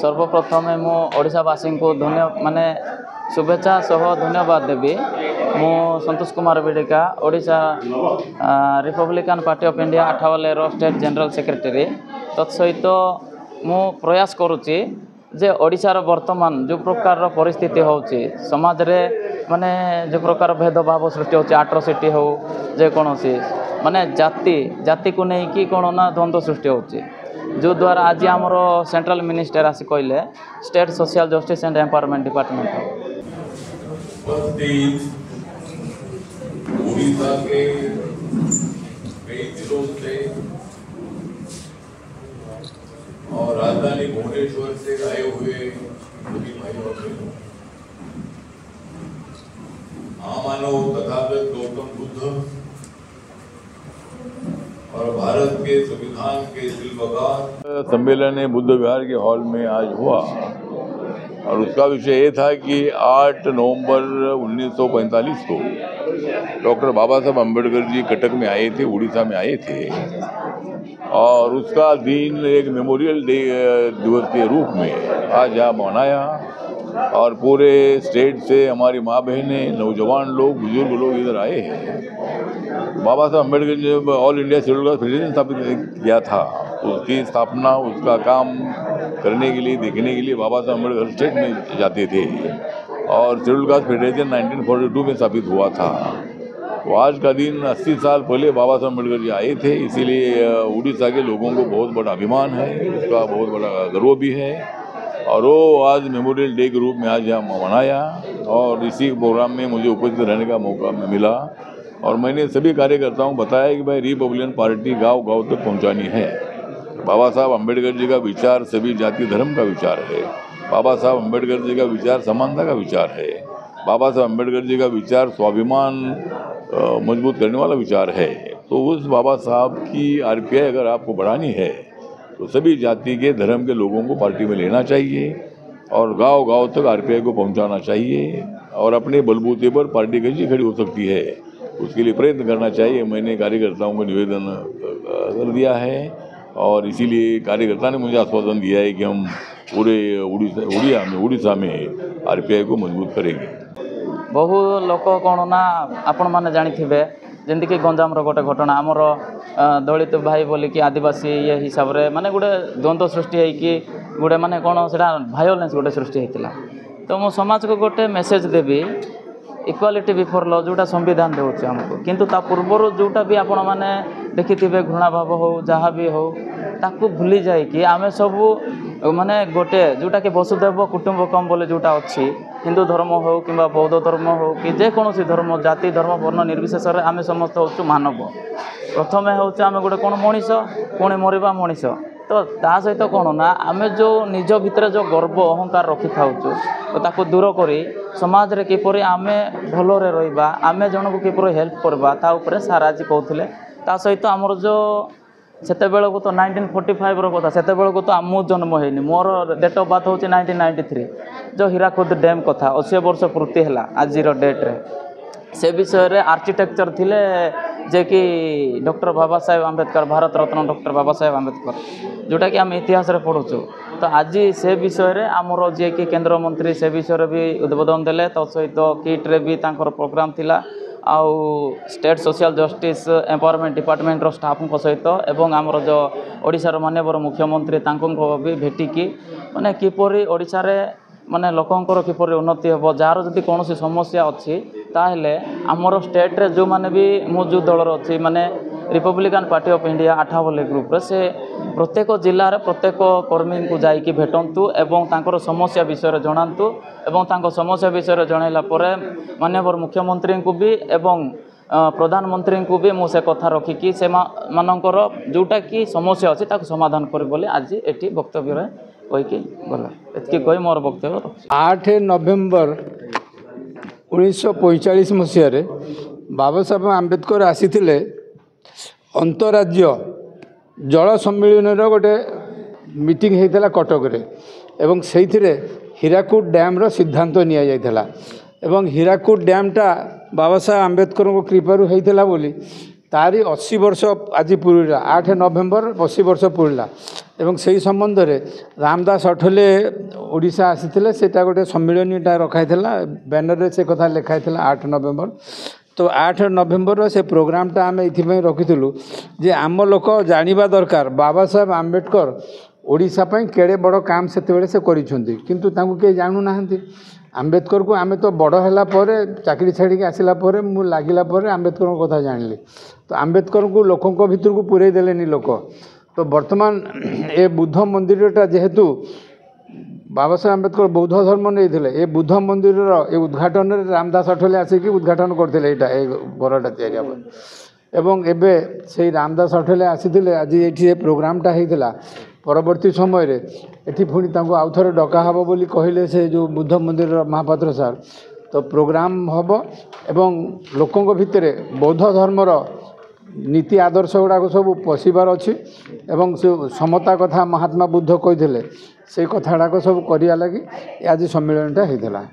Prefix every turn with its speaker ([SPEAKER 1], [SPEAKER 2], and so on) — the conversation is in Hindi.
[SPEAKER 1] सर्वप्रथम मु ओडिशावासी को धन्य माने शुभेच्छा सह धन्यवाद देवी। मु Santosh Kumar Bidika Odisha Republican Party of India Athawale state general secretary. तत्सहित मु प्रयास करुच्ची जे ओडिशार वर्तमान जो प्रकार परिस्थिति होची समाज रे माने जो प्रकार भेदभाव सृष्टि होची एट्रोसिटी हो जेकोसी माने जाति को नहीं कि कौन ना द्वंद्व सृष्टि होची जो द्वारा आज आमर सेंट्रल मिनिस्टर आसी कहले state social justice and empowerment department
[SPEAKER 2] Orissa के कई जिलों से और राजधानी भुवनेश्वर से आए हुए सभी भाई और बहनों, महामानव तथागत गौतम बुद्ध और भारत के संविधान के शिल्पकार सम्मेलन बुद्ध विहार के हॉल में आज हुआ और उसका विषय ये था कि 8 नवंबर 1945 को डॉक्टर बाबा साहब अम्बेडकर जी कटक में आए थे, उड़ीसा में आए थे और उसका दिन एक मेमोरियल डे दिवस के रूप में आज यहाँ मनाया और पूरे स्टेट से हमारी माँ बहनें, नौजवान लोग, बुजुर्ग लोग इधर आए हैं। बाबा साहब अम्बेडकर जी ने all India schedule caste federation स्थापित किया था, उसकी स्थापना उसका काम करने के लिए देखने के लिए बाबा साहब अम्बेडकर स्टेट में जाते थे और शेड्यूल कास्ट फेडरेशन 1942 में स्थापित हुआ था। तो आज का दिन 80 साल पहले बाबा साहब अम्बेडकर जी आए थे, इसीलिए उड़ीसा के लोगों को बहुत बड़ा अभिमान है, उसका बहुत बड़ा गर्व भी है और वो आज मेमोरियल डे के रूप में आज यहाँ मनाया और इसी प्रोग्राम में मुझे उपस्थित रहने का मौका मिला और मैंने सभी कार्यकर्ताओं को बताया कि भाई रिपब्लिकन पार्टी गांव-गांव तक पहुंचानी है। बाबा साहब अम्बेडकर जी का विचार सभी जाति धर्म का विचार है, बाबा साहब अम्बेडकर जी का विचार समानता का विचार है, बाबा साहब अम्बेडकर जी का विचार स्वाभिमान मजबूत करने वाला विचार है। तो उस बाबा साहब की आरपीआई अगर आपको बढ़ानी है तो सभी जाति के धर्म के लोगों को पार्टी में लेना चाहिए और गांव-गांव तक आरपीआई को पहुंचाना चाहिए और अपने बलबूते पर पार्टी कैसी खड़ी हो सकती है उसके लिए प्रयत्न करना चाहिए। मैंने कार्यकर्ताओं को निवेदन कर दिया है और इसीलिए कार्यकर्ता ने मुझे आश्वासन दिया है कि हम पूरे उड़ीसा में आरपीआई को मजबूत करेंगे।
[SPEAKER 1] बहु लोक कौन ना आपण मैंने जानी जमीक गंजाम गोटे घटना आमर दलित भाई बोलिकी आदिवासी ये हिसाब रे माने गोटे द्वंद्व सृष्टि होगी गोटे माने कौन से भायोलेंस गोटे सृष्टि होता। तो मु समाज को गोटे मेसेज देवी इक्वालिटी बिफोर लॉ जोटा संविधान देउछि हमको, किंतु ता पूर्वर जोटा भी आपण माने देखिथिबे घृणा भाव हो जहाँ भी हो ताकू भूली जाए कि आमे सब माने गोटे जोटा कि वसुधैव कुटुंबकम बोले जोटा अच्छी हिंदू धर्म हो कि बौद्ध धर्म हो कि जेकोसी धर्म जाति धर्म वर्ण निर्विशेष आम समस्त हूँ मानव। प्रथम हूँ आम गोटे कौन मनीष पुणी मरवा मनीष। तो ता सहित कौन ना आम जो निज भितर जो गर्व अहंकार रखी था तो ताको दूर करी समाज रे किपरि आमे भलरे रहिबा आमे जन को किपरि हेल्प करबा ता ऊपर सार आज कहते। ता सहित आमर जो सेते बेल को तो 1945 रो कथा सेते बेल को तो आम जन्म होनी मोर डेट ऑफ बर्थ होची 1993 जो हीराकुद डैम कथा 80 वर्ष पूर्ति है आज डेट रे से विषय रे आर्किटेक्चर थिले जे कि डॉक्टर बाबा साहेब आम्बेडकर भारत रत्न डॉक्टर बाबा साहेब आम्बेडकर जोटा कि आम इतिहास रे पढ़ुचु। तो आज से विषय रे आमर जे कि केंद्र मंत्री से विषय रे भी उद्बोधन देले तो सहित किट रे भी तांकर प्रोग्राम थिला आउ state social justice empowerment department staff सहित एवं आमर जो ओडिशार माननीय मुख्यमंत्री तांको भी भेटिकी माने किपरि ओडिशा रे माने लोकंकर किपरि उन्नति हे जार जदि कौन समस्या अच्छी ताहले आमर स्टेट रे जो माने भी मु जो दलर अच्छी माने Republican Party of India Athawale group रे से प्रत्येक जिले में प्रत्येक कर्मी को जाइकी भेटंतु एवं तांकर समस्या विषय जनातु एवं तांको समस्या विषय जनइला परे माननीय मुख्यमंत्री को भी एवं प्रधानमंत्री को भी मुझे कथा रखिकी से मानकर जोटा कि समस्या अच्छी ताको समाधान कर बोले आज एटी वक्तव्य कहीकि गला एतकी कही मोर वक्तव्य
[SPEAKER 3] 8 नवेम्बर 1945 मसीह बाबा साहेब आम्बेडकर आसीथिले अंतरराज्य जल सम्मेलन गोटे मीटिंग होता कटक रे एवं से हीराकुद डैम रो सिद्धांत निया जायथला एवं हीराकुद डैम टा बाबा साहेब आम्बेडकर को कृपारू होता बोली तारी 80 वर्ष आज पूरा 8 नवेम्बर 80 वर्ष पूरा एवं से संबंध में रामदास अठोले ओडिशा आसी सेटा गोटे सम्मिलनीटा रखाई बैनर से कथा लिखाई 8 नवेम्बर तो 8 नवेम्बर से प्रोग्रामटा आम ये रखीलु जे आम लोक जानिबा दरकार बाबा साहेब आम्बेडकर ओडिशा पई केड़े बड़ काम से करिसेंती किंतु तांको के जानू नाहंती आम्बेडकर को आमे तो बड़ होला परे चाकरी छाड़ी के आसिला परे मु लागिला परे आम्बेडकर को कथा जानली तो आम्बेडकर को लोकों भीतर को पुरे देलेनी लोक तो वर्तमान ए बुद्ध मंदिरटा जेहेतु बाबा साहेब आम्बेडकर बौद्ध धर्म नहीं ए बुद्ध मंदिर उद्घाटन रामदास अठोले आसिक उद्घाटन करते घरटा या एवं एबे से रामदास अठोले आसी आज ये प्रोग्रामटा होता परवर्ती समय रे एठी पुणी आउ थे डका हम बोली कहले से जो बुद्ध मंदिर महापात्र सार तो प्रोग्राम हम एवं लोकों भितर बौद्ध धर्मर नीति आदर्श गुड़ाक सब पशिबार अच्छी एवं से समता कथा महात्मा बुद्ध कही से कथा सब करिया लगी आज सम्मेलनटा होता।